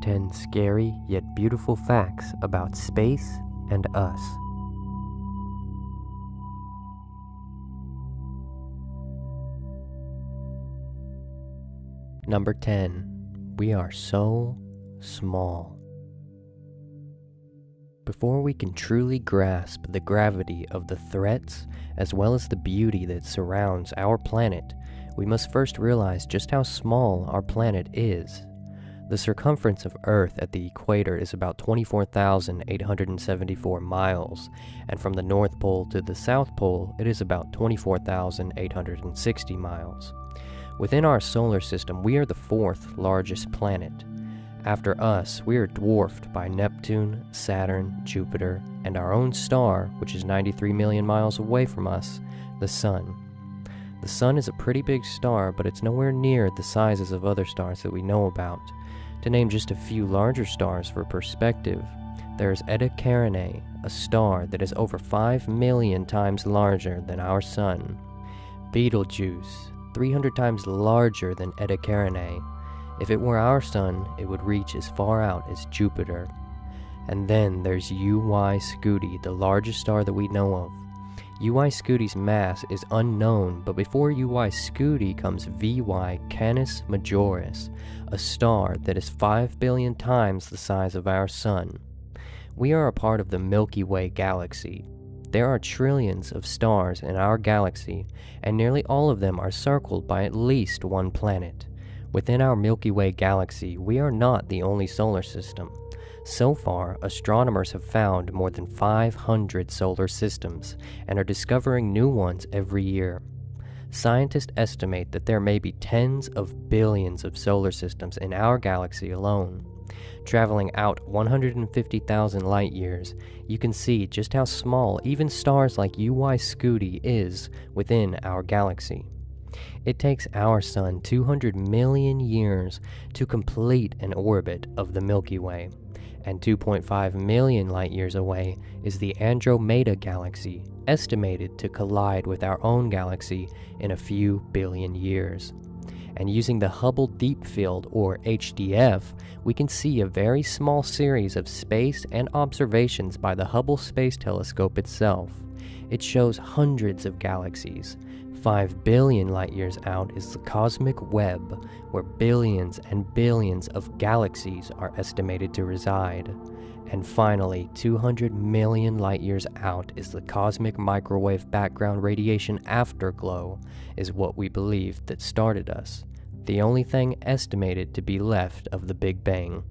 10 scary yet beautiful facts about space and us. Number 10. We are so small. Before we can truly grasp the gravity of the threats as well as the beauty that surrounds our planet, we must first realize just how small our planet is. The circumference of Earth at the equator is about 24,874 miles, and from the North Pole to the South Pole it is about 24,860 miles. Within our solar system, we are the fourth largest planet. After us, we are dwarfed by Neptune, Saturn, Jupiter, and our own star, which is 93 million miles away from us, the Sun. The Sun is a pretty big star, but it's nowhere near the sizes of other stars that we know about. To name just a few larger stars for perspective, there is Eta Carinae, a star that is over 5 million times larger than our Sun. Betelgeuse, 300 times larger than Eta Carinae. If it were our Sun, it would reach as far out as Jupiter. And then there's UY Scuti, the largest star that we know of. UY Scuti's mass is unknown, but before UY Scuti comes VY Canis Majoris, a star that is 5 billion times the size of our Sun. We are a part of the Milky Way galaxy. There are trillions of stars in our galaxy, and nearly all of them are circled by at least one planet. Within our Milky Way galaxy, we are not the only solar system. So far, astronomers have found more than 500 solar systems and are discovering new ones every year. Scientists estimate that there may be tens of billions of solar systems in our galaxy alone. Traveling out 150,000 light years, you can see just how small even stars like UY Scuti is within our galaxy. It takes our Sun 200 million years to complete an orbit of the Milky Way, and 2.5 million light years away is the Andromeda Galaxy, estimated to collide with our own galaxy in a few billion years. And using the Hubble Deep Field, or HDF, we can see a very small series of space and observations by the Hubble Space Telescope itself. It shows hundreds of galaxies. 5 billion light years out is the cosmic web, where billions and billions of galaxies are estimated to reside. And finally, 200 million light years out is the cosmic microwave background radiation afterglow, is what we believe that started us, the only thing estimated to be left of the Big Bang.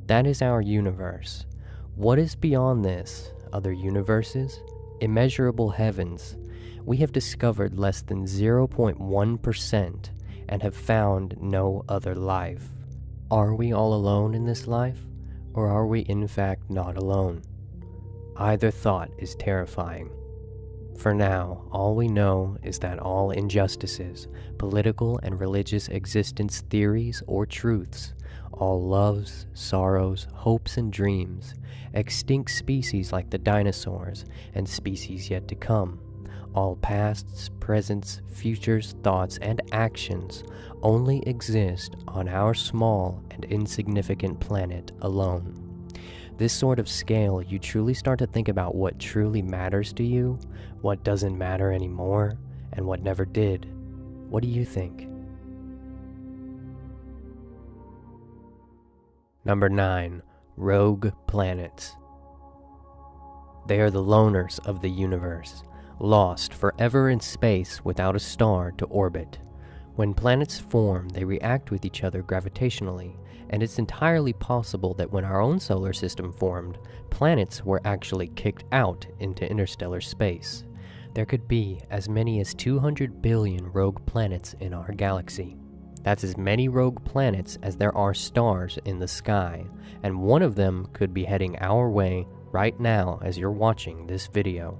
That is our universe. What is beyond this? Other universes? Immeasurable heavens? We have discovered less than 0.1% and have found no other life. Are we all alone in this life, or are we in fact not alone? Either thought is terrifying. For now, all we know is that all injustices, political and religious existence theories or truths, all loves, sorrows, hopes, and dreams, extinct species like the dinosaurs, and species yet to come, all pasts, presents, futures, thoughts, and actions only exist on our small and insignificant planet alone. This sort of scale, you truly start to think about what truly matters to you, what doesn't matter anymore, and what never did. What do you think? Number 9. Rogue planets. They are the loners of the universe, lost forever in space without a star to orbit. When planets form, they react with each other gravitationally, and it's entirely possible that when our own solar system formed, planets were actually kicked out into interstellar space. There could be as many as 200 billion rogue planets in our galaxy. That's as many rogue planets as there are stars in the sky, and one of them could be heading our way right now as you're watching this video.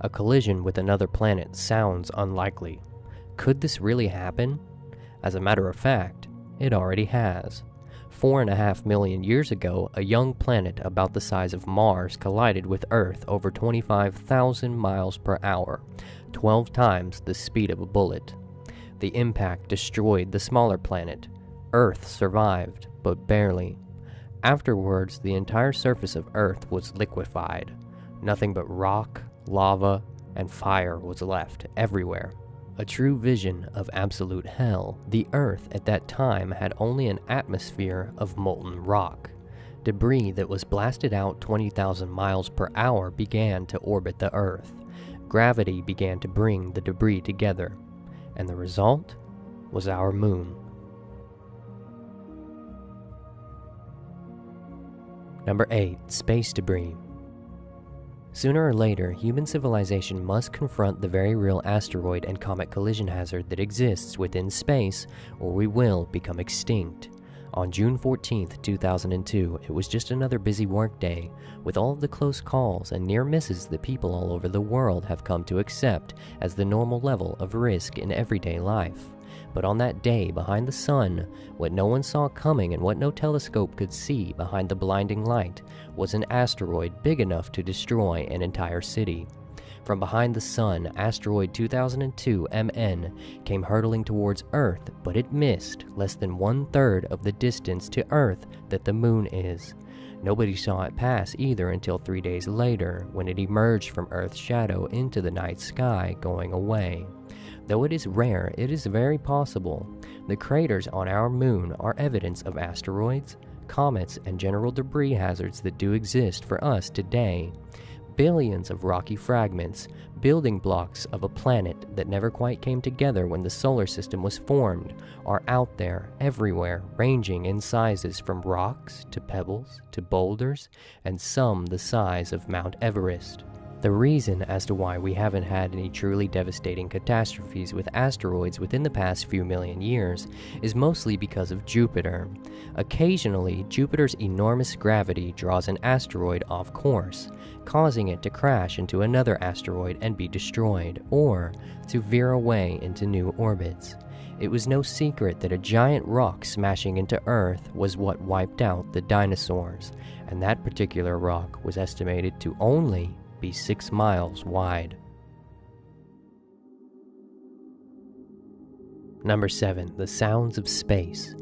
A collision with another planet sounds unlikely. Could this really happen? As a matter of fact, it already has. 4.5 million years ago, a young planet about the size of Mars collided with Earth over 25,000 miles per hour, 12 times the speed of a bullet. The impact destroyed the smaller planet. Earth survived, but barely. Afterwards, the entire surface of Earth was liquefied. Nothing but rock, lava, and fire was left everywhere. A true vision of absolute hell. The Earth at that time had only an atmosphere of molten rock. Debris that was blasted out 20,000 miles per hour began to orbit the Earth. Gravity began to bring the debris together, and the result was our moon. Number 8. Space debris. Sooner or later, human civilization must confront the very real asteroid and comet collision hazard that exists within space, or we will become extinct. On June 14, 2002, it was just another busy workday, with all of the close calls and near misses that people all over the world have come to accept as the normal level of risk in everyday life. But on that day behind the sun, what no one saw coming and what no telescope could see behind the blinding light was an asteroid big enough to destroy an entire city. From behind the sun, asteroid 2002 MN came hurtling towards Earth, but it missed less than 1/3 of the distance to Earth that the moon is. Nobody saw it pass either until 3 days later, when it emerged from Earth's shadow into the night sky, going away. Though it is rare, it is very possible. The craters on our moon are evidence of asteroids, comets, and general debris hazards that do exist for us today. Billions of rocky fragments, building blocks of a planet that never quite came together when the solar system was formed, are out there everywhere, ranging in sizes from rocks to pebbles to boulders, and some the size of Mount Everest. The reason as to why we haven't had any truly devastating catastrophes with asteroids within the past few million years is mostly because of Jupiter. Occasionally, Jupiter's enormous gravity draws an asteroid off course, causing it to crash into another asteroid and be destroyed, or to veer away into new orbits. It was no secret that a giant rock smashing into Earth was what wiped out the dinosaurs, and that particular rock was estimated to only be 6 miles wide. Number 7. The sounds of space.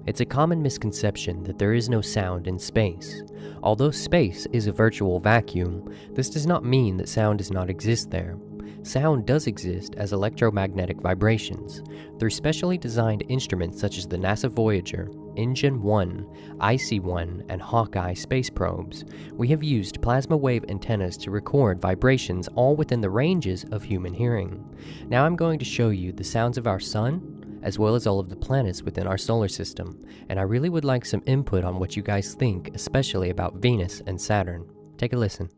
It's a common misconception that there is no sound in space. Although space is a virtual vacuum, this does not mean that sound does not exist there. Sound does exist as electromagnetic vibrations. Through specially designed instruments such as the NASA Voyager, InGen 1, IC-1, and Hawkeye space probes, we have used plasma wave antennas to record vibrations all within the ranges of human hearing. Now I'm going to show you the sounds of our sun, as well as all of the planets within our solar system, and I really would like some input on what you guys think, especially about Venus and Saturn. Take a listen.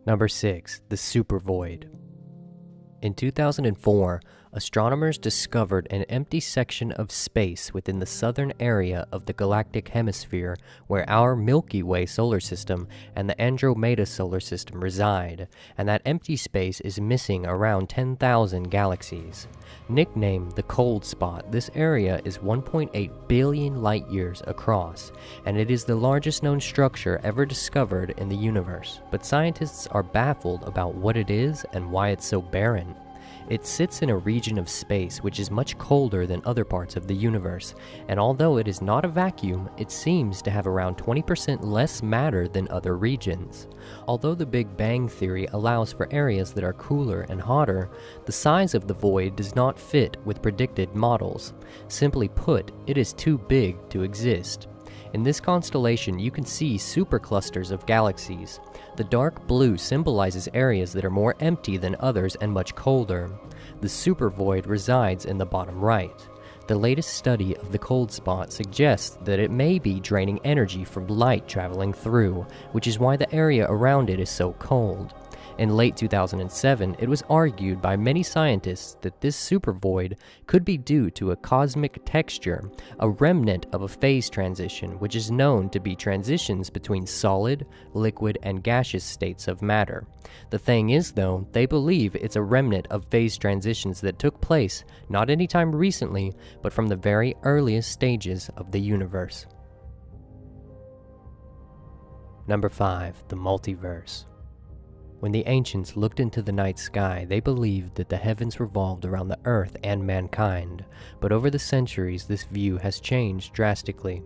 Number 6. The supervoid. In 2004, astronomers discovered an empty section of space within the southern area of the galactic hemisphere where our Milky Way solar system and the Andromeda solar system reside, and that empty space is missing around 10,000 galaxies. Nicknamed the cold spot, this area is 1.8 billion light-years across, and it is the largest known structure ever discovered in the universe, but scientists are baffled about what it is and why it's so barren. It sits in a region of space which is much colder than other parts of the universe, and although it is not a vacuum, it seems to have around 20% less matter than other regions. Although the Big Bang theory allows for areas that are cooler and hotter, the size of the void does not fit with predicted models. Simply put, it is too big to exist. In this constellation, you can see superclusters of galaxies. The dark blue symbolizes areas that are more empty than others and much colder. The supervoid resides in the bottom right. The latest study of the cold spot suggests that it may be draining energy from light traveling through, which is why the area around it is so cold. In late 2007, it was argued by many scientists that this supervoid could be due to a cosmic texture, a remnant of a phase transition, which is known to be transitions between solid, liquid, and gaseous states of matter. The thing is, though, they believe it's a remnant of phase transitions that took place not anytime recently, but from the very earliest stages of the universe. Number 5. The multiverse. When the ancients looked into the night sky, they believed that the heavens revolved around the earth and mankind, but over the centuries this view has changed drastically.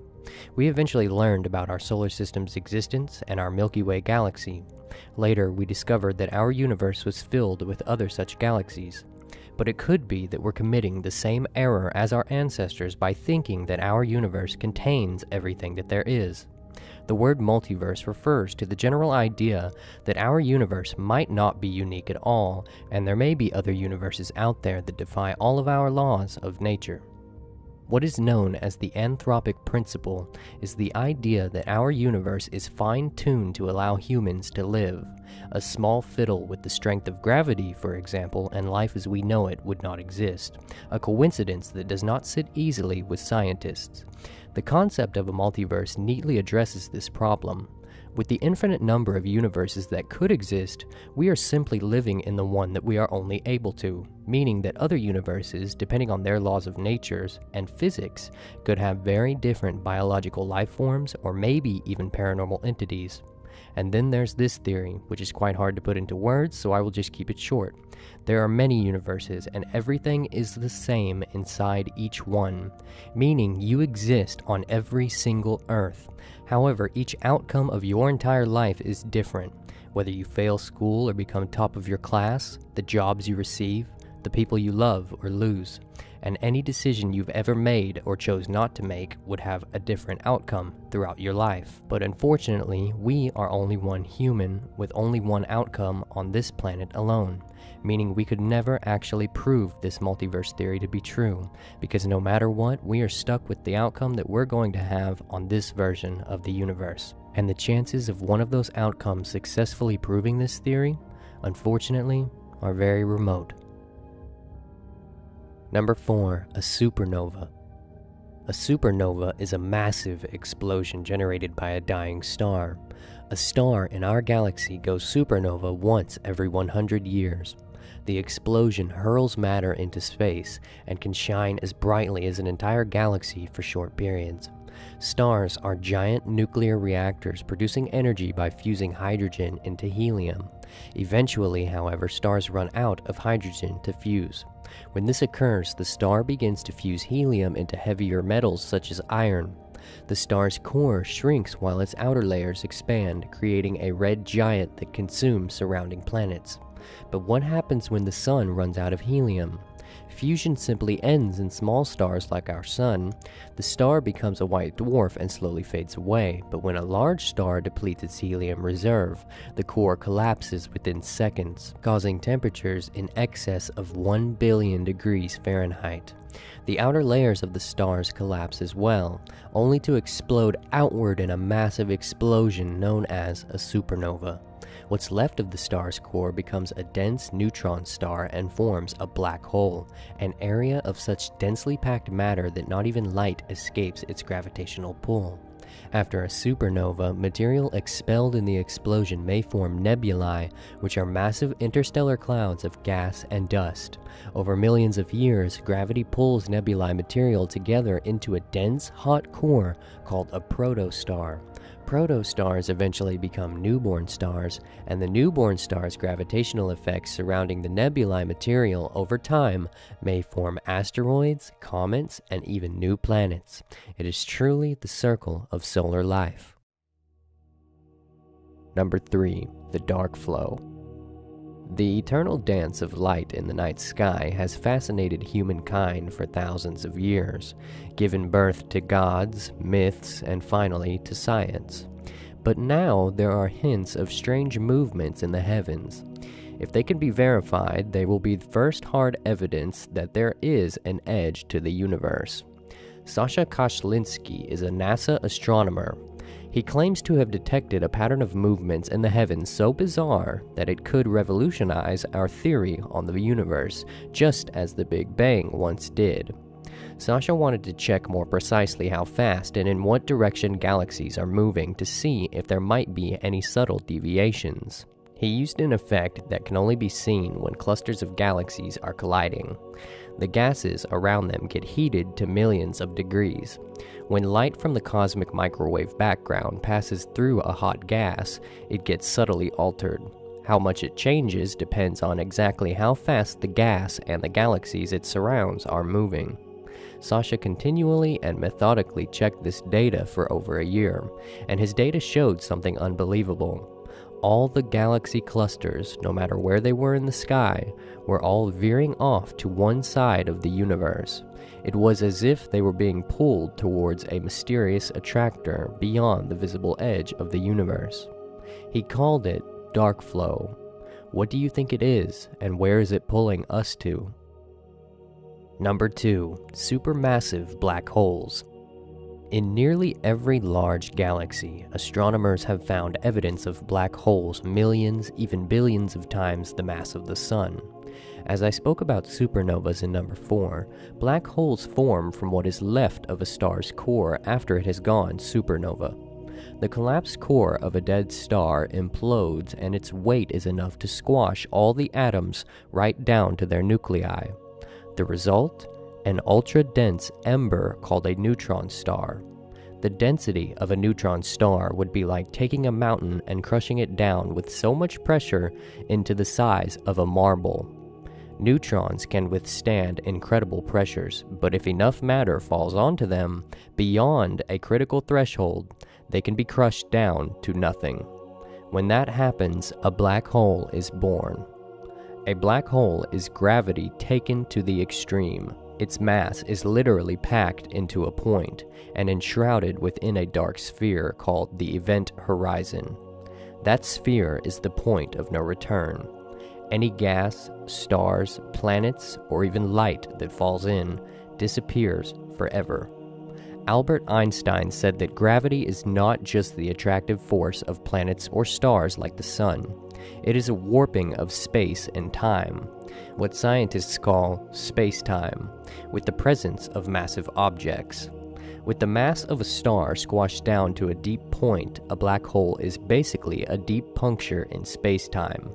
We eventually learned about our solar system's existence and our Milky Way galaxy. Later, we discovered that our universe was filled with other such galaxies. But it could be that we're committing the same error as our ancestors by thinking that our universe contains everything that there is. The word multiverse refers to the general idea that our universe might not be unique at all, and there may be other universes out there that defy all of our laws of nature. What is known as the anthropic principle is the idea that our universe is fine-tuned to allow humans to live. A small fiddle with the strength of gravity, for example, and life as we know it would not exist. A coincidence that does not sit easily with scientists. The concept of a multiverse neatly addresses this problem. With the infinite number of universes that could exist, we are simply living in the one that we are only able to, meaning that other universes, depending on their laws of nature and physics, could have very different biological life forms or maybe even paranormal entities. And then there's this theory, which is quite hard to put into words, so I will just keep it short. There are many universes, and everything is the same inside each one, meaning you exist on every single Earth. However, each outcome of your entire life is different. Whether you fail school or become top of your class, the jobs you receive, the people you love or lose, and any decision you've ever made or chose not to make would have a different outcome throughout your life. But unfortunately, we are only one human with only one outcome on this planet alone, meaning we could never actually prove this multiverse theory to be true, because no matter what, we are stuck with the outcome that we're going to have on this version of the universe. And the chances of one of those outcomes successfully proving this theory, unfortunately, are very remote. Number 4. A supernova. A supernova is a massive explosion generated by a dying star. A star in our galaxy goes supernova once every 100 years. The explosion hurls matter into space and can shine as brightly as an entire galaxy for short periods. Stars are giant nuclear reactors producing energy by fusing hydrogen into helium. Eventually, however, stars run out of hydrogen to fuse. When this occurs, the star begins to fuse helium into heavier metals such as iron. The star's core shrinks while its outer layers expand, creating a red giant that consumes surrounding planets. But what happens when the sun runs out of helium? Fusion simply ends in small stars like our sun. The star becomes a white dwarf and slowly fades away, but when a large star depletes its helium reserve, the core collapses within seconds, causing temperatures in excess of 1 billion degrees Fahrenheit. The outer layers of the stars collapse as well, only to explode outward in a massive explosion known as a supernova. What's left of the star's core becomes a dense neutron star and forms a black hole, an area of such densely packed matter that not even light escapes its gravitational pull. After a supernova, material expelled in the explosion may form nebulae, which are massive interstellar clouds of gas and dust. Over millions of years, gravity pulls nebulae material together into a dense, hot core called a protostar. Protostars eventually become newborn stars, and the newborn star's gravitational effects surrounding the nebulae material over time may form asteroids, comets, and even new planets. It is truly the circle of solar life. Number 3. The dark flow. The eternal dance of light in the night sky has fascinated humankind for thousands of years, given birth to gods, myths, and finally to science. But now there are hints of strange movements in the heavens. If they can be verified, they will be the first hard evidence that there is an edge to the universe. Sasha Kashlinsky is a NASA astronomer. He claims to have detected a pattern of movements in the heavens so bizarre that it could revolutionize our theory on the universe, just as the Big Bang once did. Sasha wanted to check more precisely how fast and in what direction galaxies are moving to see if there might be any subtle deviations. He used an effect that can only be seen when clusters of galaxies are colliding. The gases around them get heated to millions of degrees. When light from the cosmic microwave background passes through a hot gas, it gets subtly altered. How much it changes depends on exactly how fast the gas and the galaxies it surrounds are moving. Sasha continually and methodically checked this data for over a year, and his data showed something unbelievable. All the galaxy clusters, no matter where they were in the sky, were all veering off to one side of the universe. It was as if they were being pulled towards a mysterious attractor beyond the visible edge of the universe. He called it dark flow. What do you think it is, and where is it pulling us to? Number 2. Supermassive black holes. In nearly every large galaxy, astronomers have found evidence of black holes millions, even billions of times the mass of the Sun. As I spoke about supernovas in number 4, black holes form from what is left of a star's core after it has gone supernova. The collapsed core of a dead star implodes, and its weight is enough to squash all the atoms right down to their nuclei. The result? An ultra-dense ember called a neutron star. The density of a neutron star would be like taking a mountain and crushing it down with so much pressure into the size of a marble. Neutrons can withstand incredible pressures, but if enough matter falls onto them beyond a critical threshold, they can be crushed down to nothing. When that happens, a black hole is born. A black hole is gravity taken to the extreme. Its mass is literally packed into a point and enshrouded within a dark sphere called the event horizon. That sphere is the point of no return. Any gas, stars, planets, or even light that falls in disappears forever. Albert Einstein said that gravity is not just the attractive force of planets or stars like the Sun. It is a warping of space and time, what scientists call space-time, with the presence of massive objects. With the mass of a star squashed down to a deep point, a black hole is basically a deep puncture in space-time.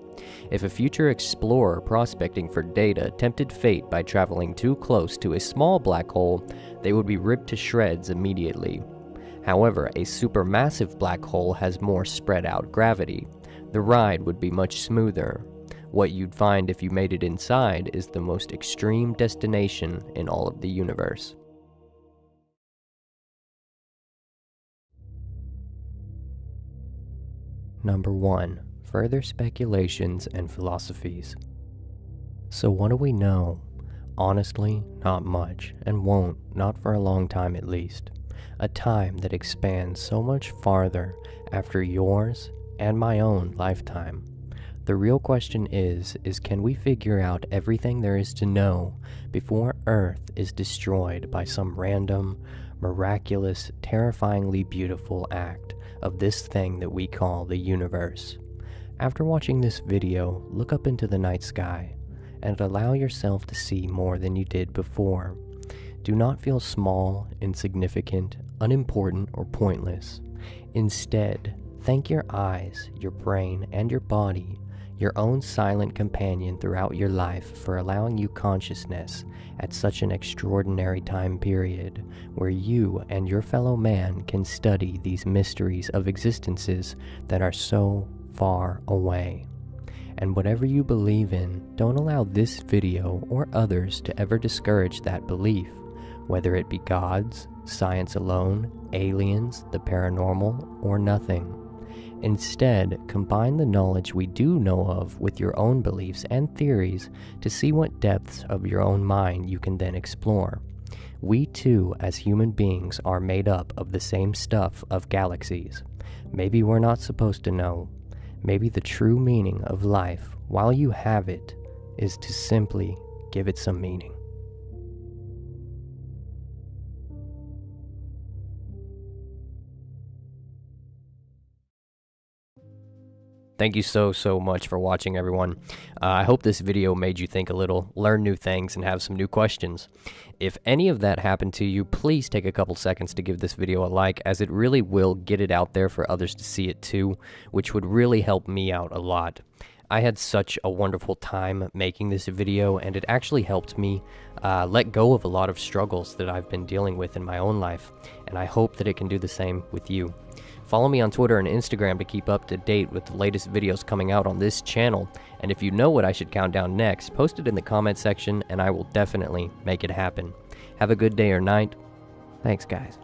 If a future explorer prospecting for data tempted fate by traveling too close to a small black hole, they would be ripped to shreds immediately. However, a supermassive black hole has more spread-out gravity. The ride would be much smoother. What you'd find if you made it inside is the most extreme destination in all of the universe. Number 1. Further speculations and philosophies. So what do we know? Honestly, not much, and won't, not for a long time at least. A time that expands so much farther after yours and my own lifetime. The real question is can we figure out everything there is to know before Earth is destroyed by some random, miraculous, terrifyingly beautiful act of this thing that we call the universe? After watching this video, look up into the night sky and allow yourself to see more than you did before. Do not feel small, insignificant, unimportant, or pointless. Instead, thank your eyes, your brain, and your body, your own silent companion throughout your life, for allowing you consciousness at such an extraordinary time period where you and your fellow man can study these mysteries of existences that are so far away. And whatever you believe in, don't allow this video or others to ever discourage that belief, whether it be gods, science alone, aliens, the paranormal, or nothing. Instead, combine the knowledge we do know of with your own beliefs and theories to see what depths of your own mind you can then explore. We too, as human beings, are made up of the same stuff of galaxies. Maybe we're not supposed to know. Maybe the true meaning of life, while you have it, is to simply give it some meaning. Thank you so much for watching, everyone. I hope this video made you think a little, learn new things, and have some new questions. If any of that happened to you, please take a couple seconds to give this video a like, as it really will get it out there for others to see it too, which would really help me out a lot. I had such a wonderful time making this video, and it actually helped me let go of a lot of struggles that I've been dealing with in my own life, and I hope that it can do the same with you. Follow me on Twitter and Instagram to keep up to date with the latest videos coming out on this channel, and if you know what I should count down next, post it in the comment section and I will definitely make it happen. Have a good day or night. Thanks, guys.